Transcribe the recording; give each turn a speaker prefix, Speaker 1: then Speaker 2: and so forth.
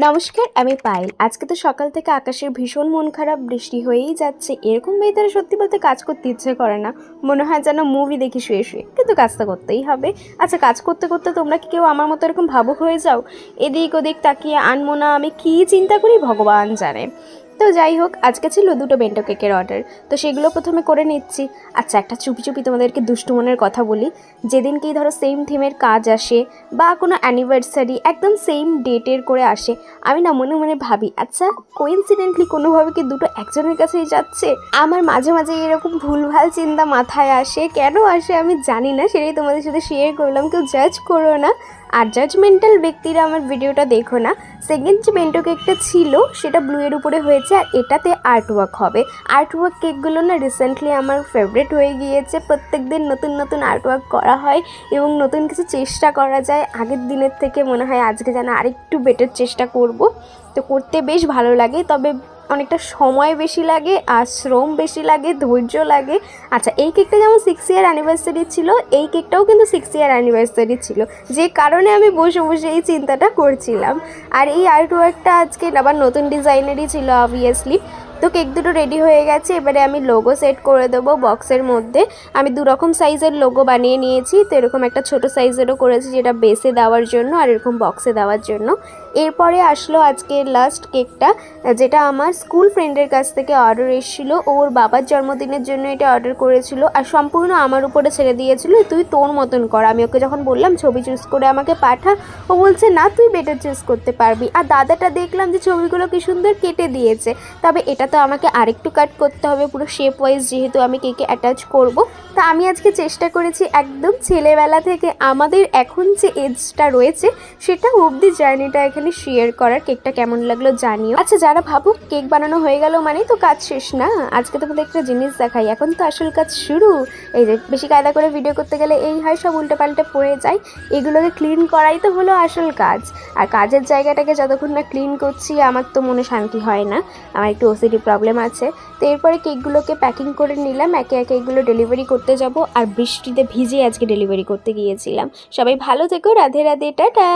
Speaker 1: নমস্কার, আমি পায়েল। আজকে তো সকাল থেকে আকাশের ভীষণ মন খারাপ, বৃষ্টি হয়েই যাচ্ছে। এরকম ওয়েদারে সত্যি বলতে কাজ করতে ইচ্ছে করে না, মনে হয় যেন মুভি দেখি শুয়ে শুয়ে, কিন্তু কাজ তো করতেই হবে। আচ্ছা, কাজ করতে করতে তোমরা কি কেউ আমার মতো এরকম ভাবুক হয়ে যাও? এদিক ওদিক তাকিয়ে আনবো না আমি কী চিন্তা করি ভগবান জানে। তো যাই হোক, আজকে ছিল দুটো বেন্টো কেকের অর্ডার, তো সেগুলো প্রথমে করে নিচ্ছি। আচ্ছা, একটা চুপি চুপি তোমাদেরকে দুষ্টু মনের কথা বলি। যেদিনকেই ধরো সেম থিমের কাজ আসে বা কোনো অ্যানিভার্সারি একদম সেম ডেটের করে আসে, আমি না মনে মনে ভাবি, আচ্ছা কোইন্সিডেন্টলি কোনোভাবে কি দুটো একজনের কাছেই যাচ্ছে? আমার মাঝে মাঝে এরকম ভুলভাল চিন্তা মাথায় আসে, কেন আসে আমি জানি না, সেটাই তোমাদের সাথে শেয়ার করলাম। কেউ জাজ করো না, আর জাজমেন্টাল ব্যক্তিরা আমার ভিডিওটা দেখো না। সেকেন্ড যে বেন্টো কেকটা ছিল সেটা ব্লুয়ের উপরে হয়েছে, আর এটাতে আর্ট ওয়ার্ক হবে। আর্ট ওয়ার্ক কেকগুলো না রিসেন্টলি আমার ফেভারিট হয়ে গিয়েছে। প্রত্যেক দিন নতুন নতুন আর্ট ওয়ার্ক করা হয় এবং নতুন কিছু চেষ্টা করা যায়। আগের দিনের থেকে মনে হয় আজকে যেন আরেকটু বেটার চেষ্টা করব। তো করতে বেশ ভালো লাগে, তবে অনেকটা সময় বেশি লাগে, আর শ্রম বেশি লাগে, ধৈর্য লাগে। আচ্ছা, এই কেকটা যেমন 6 ইয়ার অ্যানিভার্সারি ছিল, এই কেকটাও কিন্তু 6 ইয়ার অ্যানিভার্সারি ছিল, যে কারণে আমি বসে বসে এই চিন্তাটা করছিলাম। আর এই আর্ট ওয়ার্কটা আজকে আবার নতুন ডিজাইনেরই ছিল অবভিয়াসলি। তো কেক দুটো রেডি হয়ে গেছে, এবারে আমি লোগো সেট করে দেবো বক্সের মধ্যে। আমি দুরকম সাইজের লোগো বানিয়ে নিয়েছি, তো এরকম একটা ছোটো সাইজেরও করেছি যেটা বেসে দেওয়ার জন্য, আর এরকম বক্সে দেওয়ার জন্য। এরপরে আসলো আজকে লাস্ট কেকটা, যেটা আমার স্কুল ফ্রেন্ডের কাছ থেকে অর্ডার এসেছিলো। ওর বাবার জন্মদিনের জন্য এটা অর্ডার করেছিল, আর সম্পূর্ণ আমার উপরে ছেড়ে দিয়েছিল, তুই তোর মতন কর। আমি ওকে যখন বললাম ছবি চুজ করে আমাকে পাঠা, ও বলছে না তুই বেটার চুজ করতে পারবি। আর দাদাটা দেখলাম যে ছবিগুলো কি সুন্দর কেটে দিয়েছে, তবে এটা তো আমাকে আরেকটু কাট করতে হবে পুরো শেপ ওয়াইজ, যেহেতু আমি কেকে অ্যাটাচ করব। তা আমি আজকে চেষ্টা করেছি একদম ছেলেবেলা থেকে আমাদের এখন যে এজটা রয়েছে সেটা অবধি জার্নিটা এখানে শেয়ার করার। কেকটা কেমন লাগলো জানিও। আচ্ছা, যারা ভাবুক কেক বানানো হয়ে গেল মানেই তো কাজ শেষ, না। আজকে তোমাদের একটা জিনিস দেখাই, এখন তো আসল কাজ শুরু। এই যে বেশি কায়দা করে ভিডিও করতে গেলে এই হয়, সব উল্টে পাল্টে পড়ে যায়। এগুলোকে ক্লিন করাই তো হলো আসল কাজ। আর কাজের জায়গাটাকে যতক্ষণ না ক্লিন করছি আমার তো মনে শান্তি হয় না, আমার একটু ওসিডি প্রবলেম আছে। তো এরপরে কেকগুলোকে প্যাকিং করে নিলাম, একে একে এগুলো ডেলিভারি করতে যাব। আর বৃষ্টিতে ভিজে আজকে ডেলিভারি করতে গিয়েছিলাম। সবাই ভালো থেকো, রাধে রাধে, টাটা।